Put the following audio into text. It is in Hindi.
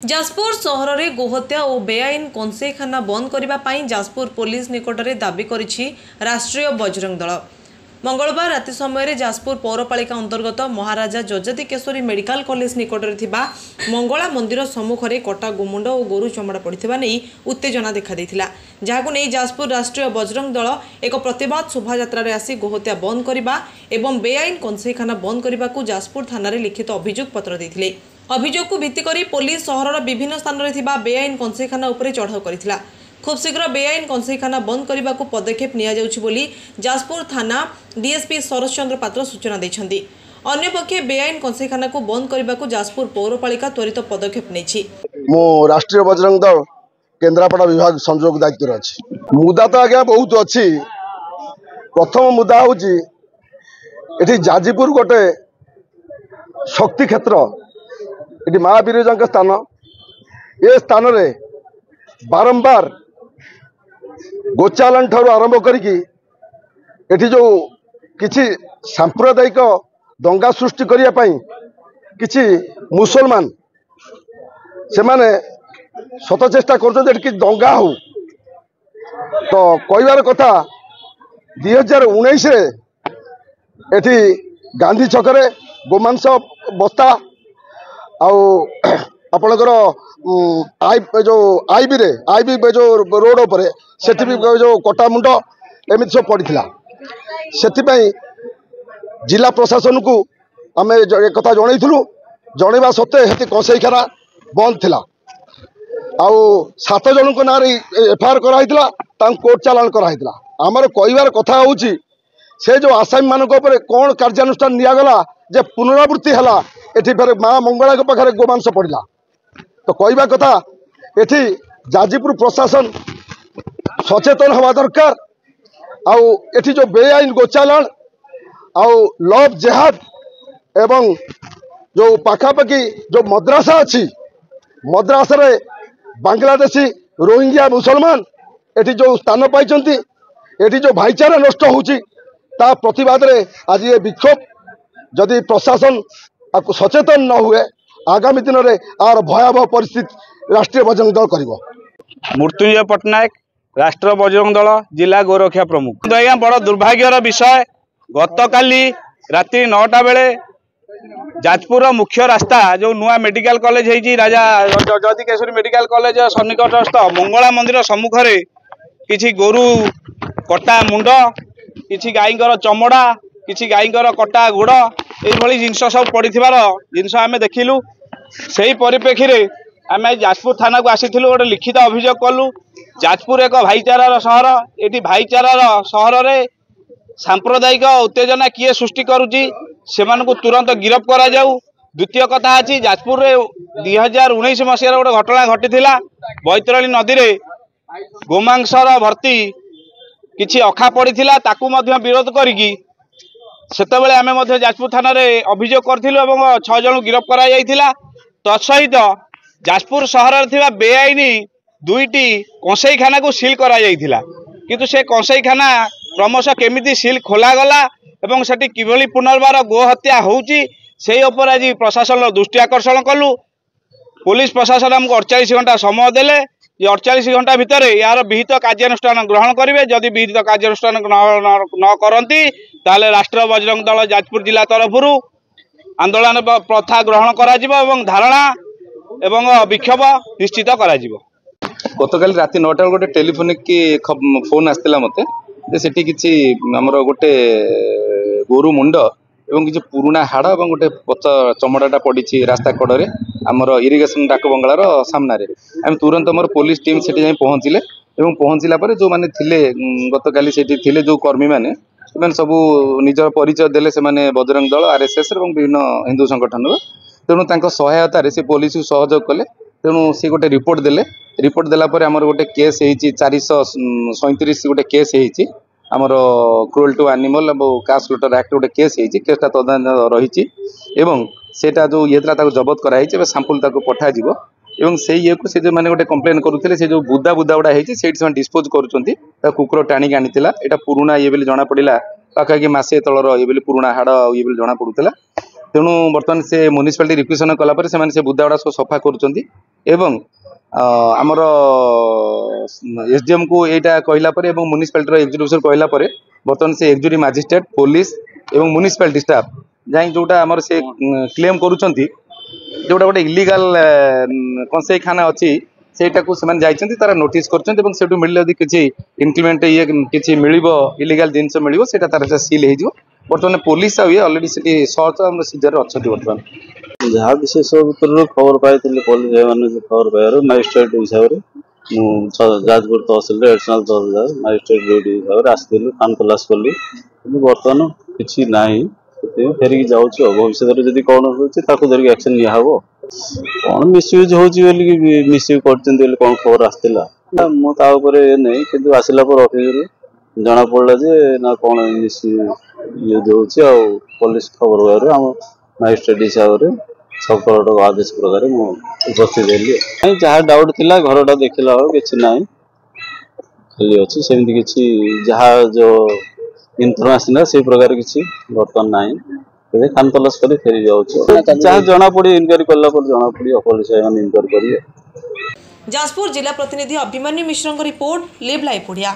जाजपुर सहर में गोहत्या और बेआईन कंसेईखाना बंद करने जाजपुर पुलिस निकट में दाबी करिछि राष्ट्रीय बजरंग दल। मंगलवार राति समय जाजपुर पौरपालिका अंतर्गत महाराजा जजती केशरी मेडिकल कॉलेज निकट में मंगला मंदिर सम्मुख में कटा गोमुंड और गोरु चमड़ा पड़ता नहीं उत्तेजना देखा जहां नहीं जाजपुर राष्ट्रीय बजरंग दल एक प्रतिबाद शोभायात्रा आसी गोहत्या बंद करने और बेआईन कंसेईखाना बंद करने को जाजपुर थाना लिखित अभियोग पत्र देते। अभियोग को भित्ति करी पुलिस सहर विभिन्न स्थान में बेआईन कंसेईखाना उपरे चढ़ाऊ करथिला। खूब शीघ्र बेआईन कंसेईखाना बंद करने को पदक्षेप निया जाउछि बोली जाजपुर थाना डीएसपी शरद चंद्र पात्र सूचना दैछन्ति। अन्यपक्षे बेआईन कंसेईखाना को बंद करने को जाजपुर पौरपालिका त्वरित पदक्षेप नेछि। मो राष्ट्रीय बजरंग दल केन्द्रापड़ा विभाग संयोग दायित्व अछि। मुदा तो आज्ञा बहुत अच्छी। प्रथम मुदा होछि एठी जाजीपुर गोटे शक्ति क्षेत्र, ये माँ बिरजा स्थान। ये स्थान रे बारंबार गोचालन ठारू आरंभ करी जो किछि सांप्रदायिक दंगा सृष्टि करिया पई किछि मुसलमान से माने शत चेष्टा कर कि दंगा हो। तो कहबार कथा 2019 रे एठी गांधी छकरे गोमांस बस्ता आपणकर आईबी जो रोड पर से जो कटा मुंड एमती सब पड़ा से जिला प्रशासन को आम एक कथा जनईलु। जनवा सत्वे हेती कंसेईखाना बंद थिला। आउ 7 जन ना एफआईआर कराइला, कोर्ट चालान कराइला। आमर कहबार कथा होची से जो आसामी मानक कौन कार्यानुष्ठान निगला जे पुनरावृत्ति है एठी फेर माँ मंगला पाखे गोमांस पड़ा। तो कहवा कथा एठी जाजीपुर प्रशासन सचेतन हवा दरकार। आउ एठी जो बेआईन गोचालान आउ लव जेहाद एवं जो पाखापाखि जो मद्रासा अच्छी, मद्रासा रे बांग्लादेशी रोहिंग्या मुसलमान एठी जो स्थान पाई, एठी जो भाईचारा नष्ट होची ता प्रतिवाद रे आज ये विक्षोभ जदि प्रशासन आपको सचेतन न हुए आगामी दिन में आर भयावह परिस्थिति राष्ट्रीय बजरंग दल करिवो। मृत्युंजय पट्टनायक राष्ट्रीय बजरंग दल जिला गोरक्षा प्रमुख। आज्ञा बड़ दुर्भाग्यर विषय, गतकाली रात्रि 9टा बेले जाजपुर मुख्य रास्ता जो नुआ मेडिकल कॉलेज है राजा जजती केशरी मेडिकल कॉलेज सन्निकटस्थ मंगला मंदिर सम्मुख में किसी गोरु कटा मुंड, किसी गाईंकर चमड़ा, किसी गाईंकर कटा गोड़ ये जिनस सब पड़ी जिनस आम देखिलु। से ही परिप्रेक्षी में आम जाजपुर थाना को आसीलु, गोटे लिखित अभियोग कलु। जाजपुर एक भाईचारार सहर, ये भाईचारार सहर में सांप्रदायिक उत्तेजना किए सृष्टि करुच्ची से तुरंत गिरफ करा जाऊ। द्वितीय कथा अच्छी जाजपुर रे 2019 मसीह गोटे घटना घटी बैतरणी नदी में गोमांसर भर्ती किछि अखा पड़ीथिला, ताकू मध्य विरोध करिकी सेतबेले आमे मध्य जाजपुर थाना रे अभियोग करथिलु एवं 6 जन गिरफ करा जायथिला। तत्सहित जाजपुर सहर थिबा बेआईनी 2टी कंसेईखाना को सील करा जायथिला, किंतु से कंसेईखाना क्रमशः केमिति सील खोला गला एवं सेठी किभली पुनर्बार गो हत्या होउची से ऊपर आज प्रशासन दृष्टि आकर्षण कलु। पुलिस प्रशासन हमको 48 घंटा समय देले। ये 48 घंटा भितर यार विहित कार्यानुष्ठान ग्रहण करेंगे। जदि विहित कार्यानुष्ठान न करती ताले राष्ट्रीय बजरंग दल जाजपुर जिला तरफ आंदोलन प्रथा ग्रहण करा धारणा एवं विक्षोभ निश्चित करा। गतकाली राति 9टा गोटे टेलीफोनिक फोन आसला मत सेठी किछि हमर गोटे गोरु मुंड एवं किछि पुराना हाड़ और गोटे पच चमड़ाटा पड़ी रास्ता कड़े आमर इरिगेशन डाक बंगलार सामने आम तुरंत आम पुलिस टीम से जाए पहुँचले और पहुँचला जो मैंने थिले गतकाली सेठी थिले जो कर्मी मैंने सब निजर परिचय देले से माने बजरंग दल आरएसएस और विभिन्न हिंदू संगठन तेणु सहायतार से पुलिस को सहयोग कले। तेणु सी गोटे रिपोर्ट देले। रिपोर्ट देला पर आमर गोटे केस होती 437 गोटे केस होती आमर क्रूएल टू एनिमल और कास्ट स्लॉटर एक्ट गोटे केस होती। केसटा तदंत रही एवं सेटा जो ये जबत कराई सैंपल पठा एवं से ये को से जो मैंने गोटे कंप्लेन करुले से जो बुदा बुदा गुड़ा है डिस्पोज कर कुकुर टाणी आनी यहाँ पुराना ये जना पड़ा पाखापाखि मसे तलर ये पुराना हाड़ ये जना पड़ूला। तेणु बर्तमान से म्युनिसिपालिटी रिक्वेशन कलापर से बुदा गुड़ा सब सफा कर आमर एसडीएम को यहाँ कहला म्युनिसिपालिटी एक्जिक्यूटिव कहला बर्तमान से एक्जुरी मजिस्ट्रेट पुलिस एवं म्युनिसिपालिटी स्टाफ जाई जोटा आमर से क्लेम करुँच जोटा गोटे इलिगाल कंसेई खाना अच्छी सेटा को सेमान जाइछन्ति तारा नोटिस करछन्ति एवं सेटु मिलले यदि किछि इंक्रीमेंट ये किछि मिलिबो इलीगल जिंस मिलिबो सेटा तारा सील हे जिवो बर्तमान पुलिस आ ये ऑलरेडी सेठी सर्च हम सीजर अछति बर्तमान जहाँ विशेष भितर खबर पाई पुलिस भाई खबर पाइबार मजिस्ट्रेट हिसाब से Jajpur tehsil additional tehsildar magistrate duty हिसाब से आसलु खान तलाश कलु कि बर्तमान किसी ना फेरिकी जाऊँ भविष्य में कौन होगी एक्शन निहब कौन मिसयूज होगी मिसयूज कर कौन खबर आसाला मुझे नहीं कि आसला ऑफिस जना पड़ा जे ना कौन मिसयूज हो पुलिस खबर पाइबार आम मजिस्ट्रेट हिसाब से सब कलेक्टर आदेश प्रकार उपस्थित है जहाँ डाउट थिला घरटा देखला कि ना खाली अच्छी सेमती किसी जहाँ जो इनफर्मेशन से प्रकार किसी बर्तमान ना खान तलाश कर फेरी जहाँ जना पड़ी इनक्वारी कला जना पड़ी पुलिस इनक्वारी करेंगे। जाजपुर जिला प्रतिनिधि अभिमन्यु मिश्र रिपोर्ट लिव लाइव ओडिया।